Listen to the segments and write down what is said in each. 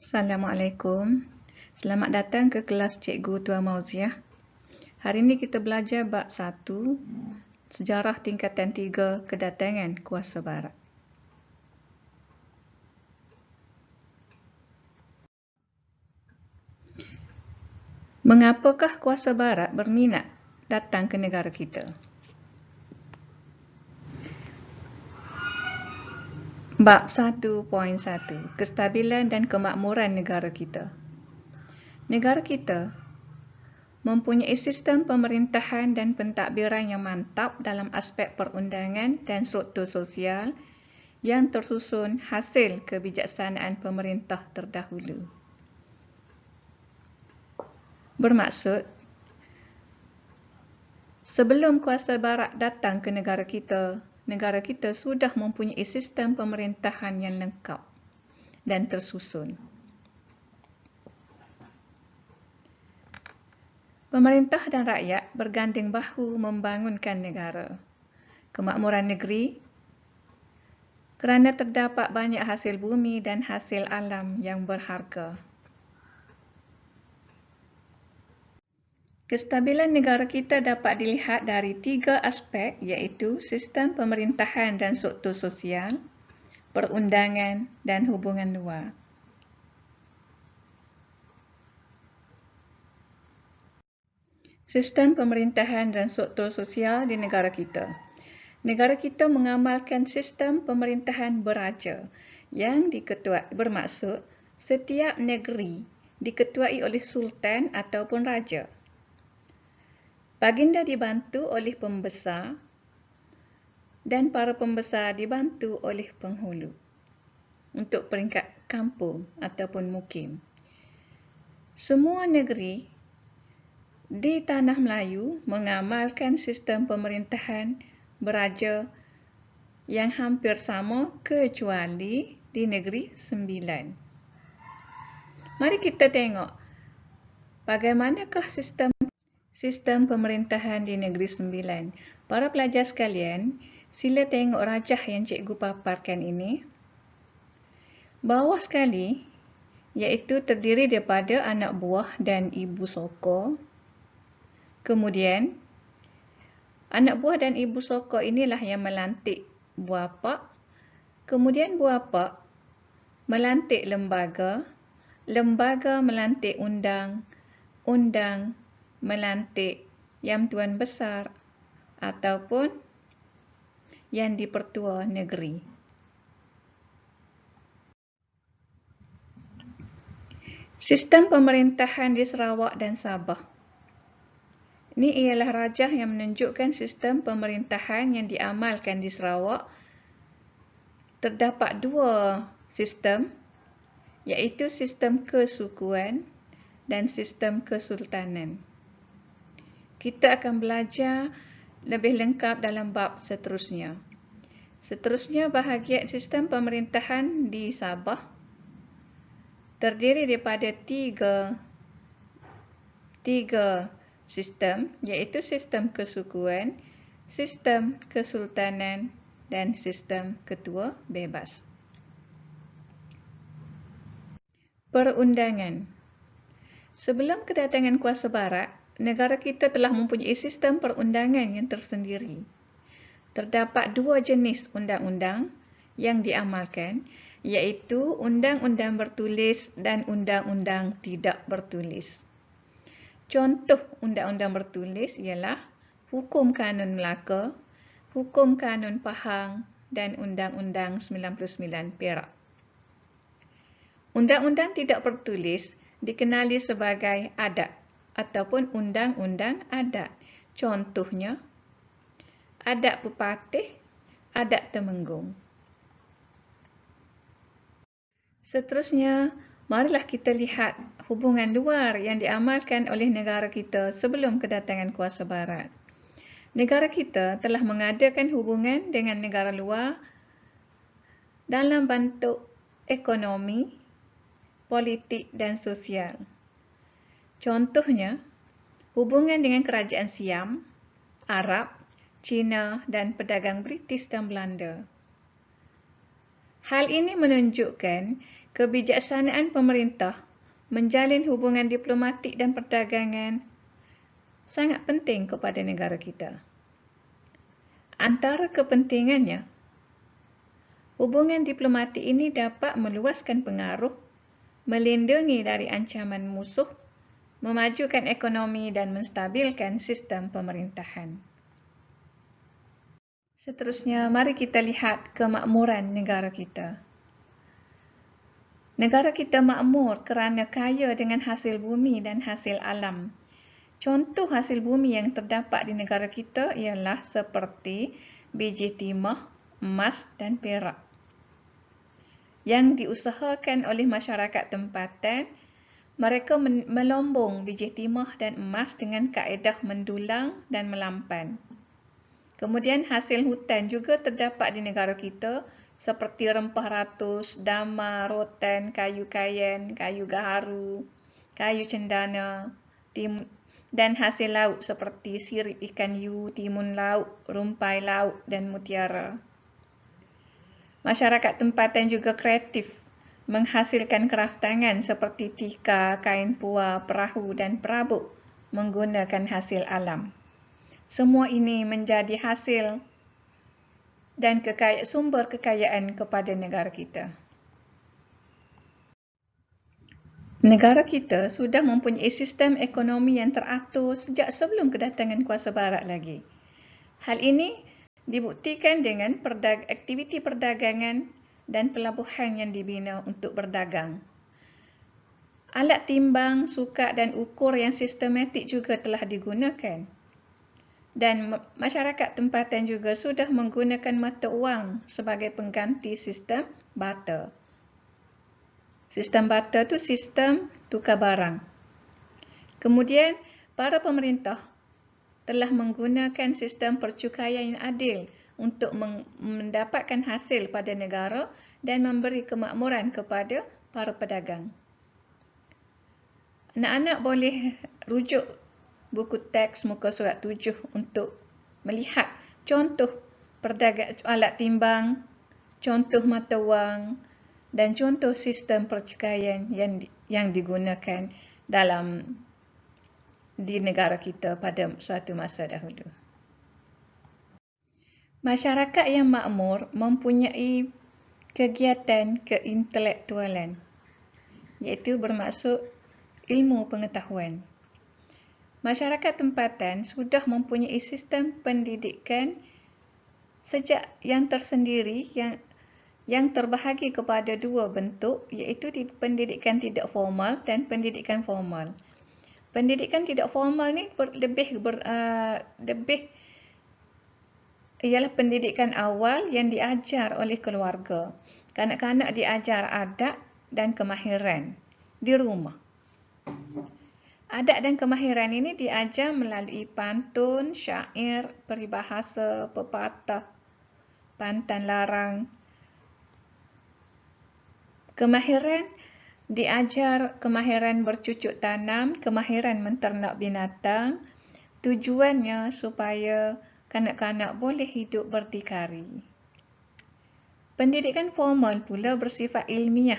Assalamualaikum. Selamat datang ke kelas Cikgu Tuan Mauziah. Hari ini kita belajar bab 1, Sejarah Tingkatan 3 Kedatangan Kuasa Barat. Mengapakah kuasa Barat berminat datang ke negara kita? Bab 1.1 Kestabilan dan kemakmuran negara kita. Negara kita mempunyai sistem pemerintahan dan pentadbiran yang mantap dalam aspek perundangan dan struktur sosial yang tersusun hasil kebijaksanaan pemerintah terdahulu. Bermaksud, sebelum kuasa Barat datang ke negara kita sudah mempunyai sistem pemerintahan yang lengkap dan tersusun. Pemerintah dan rakyat berganding bahu membangunkan negara. Kemakmuran negeri kerana terdapat banyak hasil bumi dan hasil alam yang berharga. Kestabilan negara kita dapat dilihat dari 3 aspek, iaitu sistem pemerintahan dan struktur sosial, perundangan dan hubungan luar. Sistem pemerintahan dan struktur sosial di negara kita. Negara kita mengamalkan sistem pemerintahan beraja yang bermaksud setiap negeri diketuai oleh sultan ataupun raja. Baginda dibantu oleh pembesar dan para pembesar dibantu oleh penghulu untuk peringkat kampung ataupun mukim. Semua negeri di Tanah Melayu mengamalkan sistem pemerintahan beraja yang hampir sama kecuali di Negeri Sembilan. Mari kita tengok bagaimanakah sistem pemerintahan di Negeri Sembilan. Para pelajar sekalian, sila tengok rajah yang cikgu paparkan ini. Bawah sekali, iaitu terdiri daripada anak buah dan ibu sokong. Kemudian, anak buah dan ibu sokong inilah yang melantik buapak. Kemudian buapak melantik lembaga, lembaga melantik undang, undang melantik Yang Tuan Besar ataupun Yang Dipertua Negeri. Sistem pemerintahan di Sarawak dan Sabah. Ini ialah rajah yang menunjukkan sistem pemerintahan yang diamalkan di Sarawak. Terdapat 2 sistem, iaitu sistem kesukuan dan sistem kesultanan. Kita akan belajar lebih lengkap dalam bab seterusnya. Seterusnya, bahagian sistem pemerintahan di Sabah terdiri daripada 3 sistem, iaitu sistem kesukuan, sistem kesultanan dan sistem ketua bebas. Perundangan. Sebelum kedatangan kuasa Barat, negara kita telah mempunyai sistem perundangan yang tersendiri. Terdapat 2 jenis undang-undang yang diamalkan, iaitu undang-undang bertulis dan undang-undang tidak bertulis. Contoh undang-undang bertulis ialah Hukum Kanun Melaka, Hukum Kanun Pahang dan Undang-Undang 99 Perak. Undang-undang tidak bertulis dikenali sebagai adat ataupun undang-undang adat. Contohnya, adat pepatih, adat temenggung. Seterusnya, marilah kita lihat hubungan luar yang diamalkan oleh negara kita sebelum kedatangan kuasa Barat. Negara kita telah mengadakan hubungan dengan negara luar dalam bentuk ekonomi, politik dan sosial. Contohnya, hubungan dengan kerajaan Siam, Arab, Cina dan pedagang British dan Belanda. Hal ini menunjukkan kebijaksanaan pemerintah menjalin hubungan diplomatik dan perdagangan sangat penting kepada negara kita. Antara kepentingannya, hubungan diplomatik ini dapat meluaskan pengaruh, melindungi dari ancaman musuh, memajukan ekonomi dan menstabilkan sistem pemerintahan. Seterusnya, mari kita lihat kemakmuran negara kita. Negara kita makmur kerana kaya dengan hasil bumi dan hasil alam. Contoh hasil bumi yang terdapat di negara kita ialah seperti biji timah, emas dan perak. Yang diusahakan oleh masyarakat tempatan, mereka melombong biji timah dan emas dengan kaedah mendulang dan melampan. Kemudian hasil hutan juga terdapat di negara kita seperti rempah ratus, damar, rotan, kayu kayen, kayu gaharu, kayu cendana, dan hasil laut seperti sirip ikan hiu, timun laut, rumpai laut dan mutiara. Masyarakat tempatan juga kreatif menghasilkan kraftangan seperti tikar, kain puar, perahu dan perabot menggunakan hasil alam. Semua ini menjadi hasil dan sumber kekayaan kepada negara kita. Negara kita sudah mempunyai sistem ekonomi yang teratur sejak sebelum kedatangan kuasa barat lagi. Hal ini dibuktikan dengan aktiviti perdagangan dan pelabuhan yang dibina untuk berdagang. Alat timbang, sukat dan ukur yang sistematik juga telah digunakan. Dan masyarakat tempatan juga sudah menggunakan mata wang sebagai pengganti sistem barter. Sistem barter itu sistem tukar barang. Kemudian, para pemerintah telah menggunakan sistem percukaian yang adil untuk mendapatkan hasil pada negara dan memberi kemakmuran kepada para pedagang. Anak-anak boleh rujuk buku teks muka surat 7 untuk melihat contoh alat timbang, contoh mata wang, dan contoh sistem percukaian yang digunakan di negara kita pada suatu masa dahulu. Masyarakat yang makmur mempunyai kegiatan keintelektualan, iaitu bermaksud ilmu pengetahuan. Masyarakat tempatan sudah mempunyai sistem pendidikan sejak yang tersendiri yang terbahagi kepada dua bentuk, iaitu pendidikan tidak formal dan pendidikan formal. Pendidikan tidak formal ni lebih ialah pendidikan awal yang diajar oleh keluarga. Kanak-kanak diajar adab dan kemahiran di rumah. Adab dan kemahiran ini diajar melalui pantun, syair, peribahasa, pepatah, pantan larang. Kemahiran diajar kemahiran bercucuk tanam, kemahiran menternak binatang. Tujuannya supaya kanak-kanak boleh hidup berdikari. Pendidikan formal pula bersifat ilmiah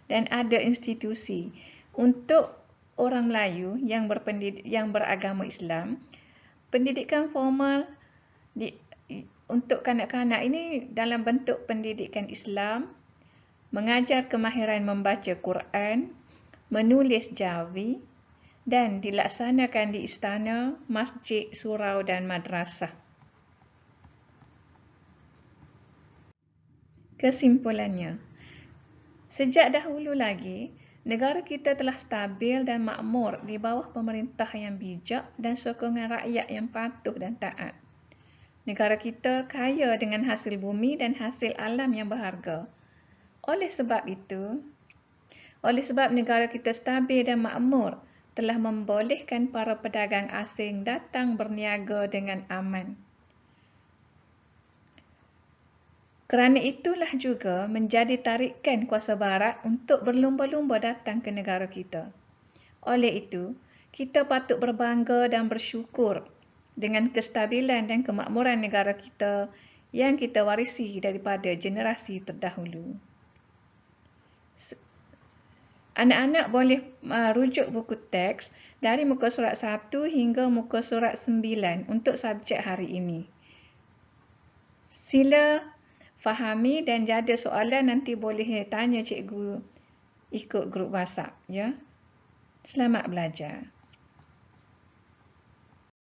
dan ada institusi. Untuk orang Melayu yang beragama Islam, pendidikan formal untuk kanak-kanak ini dalam bentuk pendidikan Islam, mengajar kemahiran membaca Quran, menulis jawi, dan dilaksanakan di istana, masjid, surau dan madrasah. Kesimpulannya, sejak dahulu lagi, negara kita telah stabil dan makmur di bawah pemerintah yang bijak dan sokongan rakyat yang patuh dan taat. Negara kita kaya dengan hasil bumi dan hasil alam yang berharga. Oleh sebab negara kita stabil dan makmur, telah membolehkan para pedagang asing datang berniaga dengan aman. Kerana itulah juga menjadi tarikan kuasa barat untuk berlumba-lumba datang ke negara kita. Oleh itu, kita patut berbangga dan bersyukur dengan kestabilan dan kemakmuran negara kita yang kita warisi daripada generasi terdahulu. Anak-anak boleh rujuk buku teks dari muka surat 1 hingga muka surat 9 untuk subjek hari ini. Sila fahami dan jada soalan, nanti boleh tanya cikgu ikut grup WhatsApp, ya. Selamat belajar.